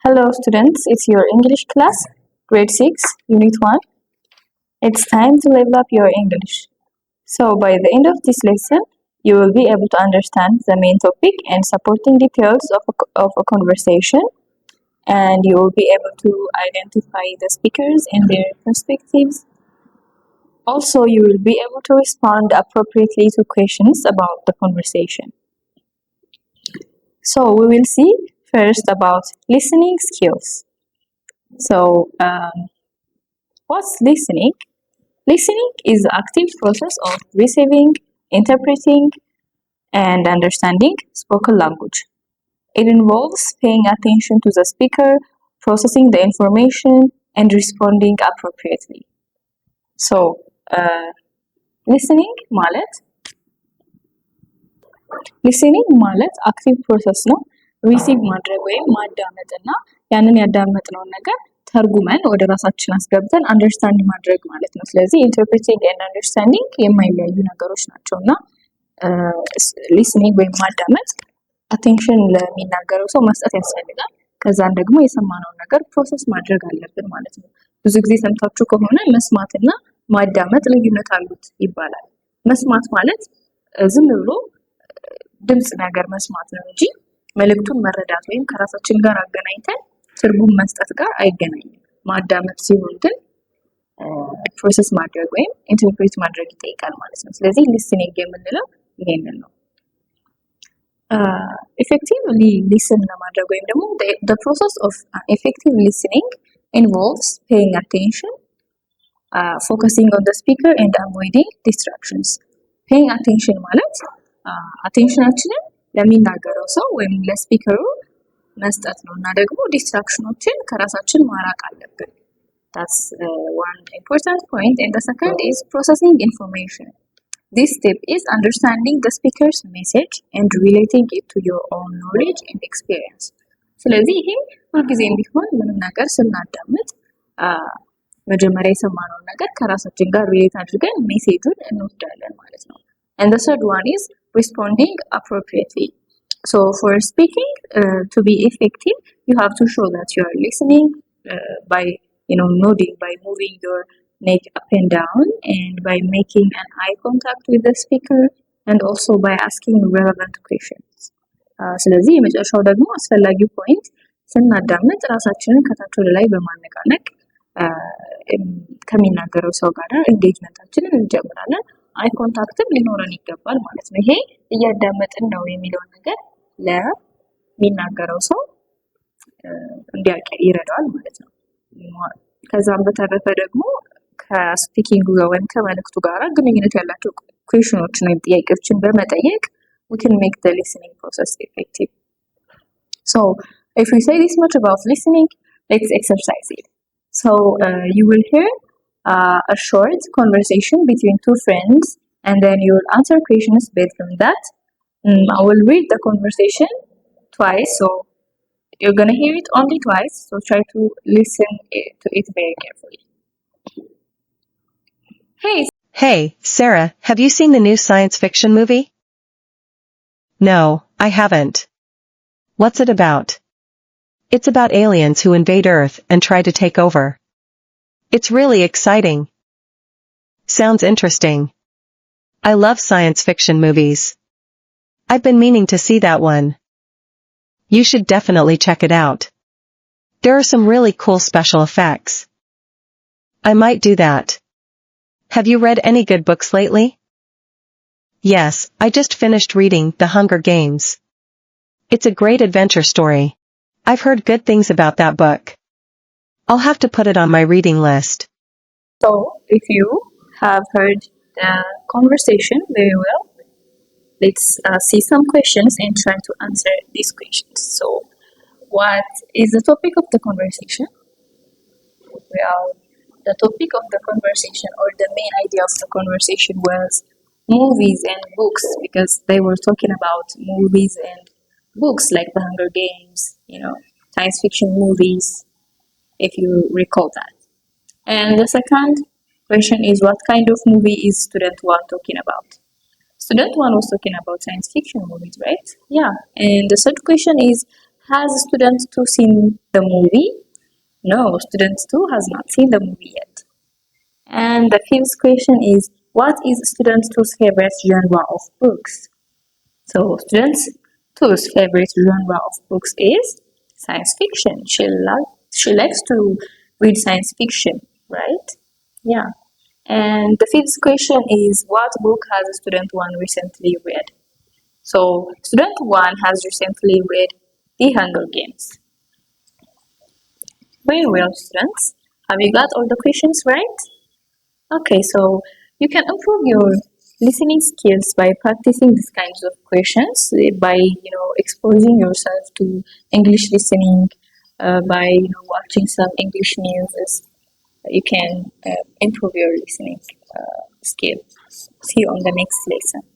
Hello students, it's your English class, grade 6, unit 1. It's time to level up your English. So by the end of this lesson, you will be able to understand the main topic and supporting details of a conversation, and you will be able to identify the speakers and their perspectives. Also, you will be able to respond appropriately to questions about the conversation. So we will see first about listening skills. So, what's listening? Listening is the active process of receiving, interpreting, and understanding spoken language. It involves paying attention to the speaker, processing the information, and responding appropriately. So, listening ማለት አክቲቭ ፕሮሰስ ነው። ሪሲቭ ማድረግ ወይም ማዳመጥ እና ያንን ያዳመጥነውን ነገር ተርጉመን ወደ ራሳችን አስገብተን አንደርስታንድ ማድረግ ማለት ነው። ስለዚህ ኢንተርፕሬቲንግ ኤንድ አንደርስታንዲንግ የማይለያዩ ነገሮች ናቸውና ሊስኒንግ ወይም ማዳመጥ አቴንሽን ለሚናገረው ሰው መስጠት ያስፈልጋል። ከዛን ደግሞ የሰማነውን ነገር ፕሮሰስ ማድረግ አለብን ማለት ነው። ብዙ ጊዜ ሰምታችሁ ከሆነ መስማትና ማዳመጥ ልዩነት አሉት ይባላል። መስማት ማለት ዝም ብሎ ድምጽ ነገር መስማት ነው እንጂ መልእክቱን መረዳት ወይም ከራሳችን ጋር አገናኝተን ትርጉም መስጠት ጋር አይገናኝም። ማዳመጥ ሲሆን ግን ፕሮሰስ ማድረግ ወይም ኢንተርፕሬት ማድረግ ይጠይቃል ማለት ነው። ስለዚህ ሊስኒንግ የምንለው ይሄንን ነው። effectively listen ለማድረግ ወይም ደግሞ the process of effective listening involves paying attention, focusing on the speaker and avoiding distractions. paying attention ማለት አቴንሽናችንን ለሚናገረው ሰው ወይም ለስፒከሩ መስጠት ነው እና ደግሞ ዲስትራክሽኖችን ከራሳችን ማራቅ አለብን። That's one important point. And the second is processing information. This step is understanding the speaker's message and relating it to your own knowledge and experience. ስለዚህ ይሄ ሁልጊዜም ቢሆን ምንም ነገር ስናዳምጥ መጀመሪያ የሰማነውን ነገር ከራሳችን ጋር ሪሌት አድርገን ሜሴጁን እንወስዳለን ማለት ነው። And the third one is responding appropriately. So for speaking to be effective, you have to show that you are listening by nodding, by moving your neck up and down, and by making an eye contact with the speaker, and also by asking relevant questions. ስለዚህ የመጨረሻው ደግሞ አስፈላጊው ፖይንት ስናዳምጥ ራሳችንን ከታች ወደ ላይ በማነቃነቅ ከሚናገረው ሰው ጋር ኤንጌጅመንታችንን እንጀምራለን። አይ ኮንታክትም ሊኖረን ይገባል ማለት ነው። ይሄ እያዳመጥን ነው የሚለውን ነገር ለሚናገረው ሰው እንዲያውቅ ይረዳዋል ማለት ነው። ከዛም በተረፈ ደግሞ ከስፒኪንግ ወይም ከመልእክቱ ጋር ግንኙነት ያላቸው ኩዌሽኖችን ወይም ጥያቄዎችን በመጠየቅ we can make the listening process effective. So if we say this much about listening, let's exercise it. So you will hear a short conversation between two friends, and then you will answer questions based on that. I will read the conversation twice, so you're gonna hear it only twice, so try to listen to it very carefully. Hey, Sarah, have you seen the new science fiction movie? No, I haven't. What's it about? It's about aliens who invade Earth and try to take over. It's really exciting. Sounds interesting. I love science fiction movies. I've been meaning to see that one. You should definitely check it out. There are some really cool special effects. I might do that. Have you read any good books lately? Yes, I just finished reading The Hunger Games. It's a great adventure story. I've heard good things about that book. I'll have to put it on my reading list. So if you have heard the conversation very well, let's see some questions and try to answer these questions. So what is the topic of the conversation? Well, the topic of the conversation, or the main idea of the conversation, was movies and books, because they were talking about movies and books like The Hunger Games, science fiction movies, if you recall that. And the second question is, what kind of movie is student 1 talking about? Student 1 was talking about science fiction movies, right? Yeah. And the third question is, Has student 2 seen the movie? No, student 2 has not seen the movie yet. And the fifth question is, what is student two's favorite genre of books? So student two's favorite genre of books is science fiction. She likes to read science fiction, right? Yeah. And the fifth question is, what book has student one recently read? So student one has recently read The Hunger Games. Very well, students. Have you got all the questions right? Okay, so you can improve your listening skills by practicing these kinds of questions, by exposing yourself to English listening, by watching some English news. You can improve your listening skill. See you on the next lesson.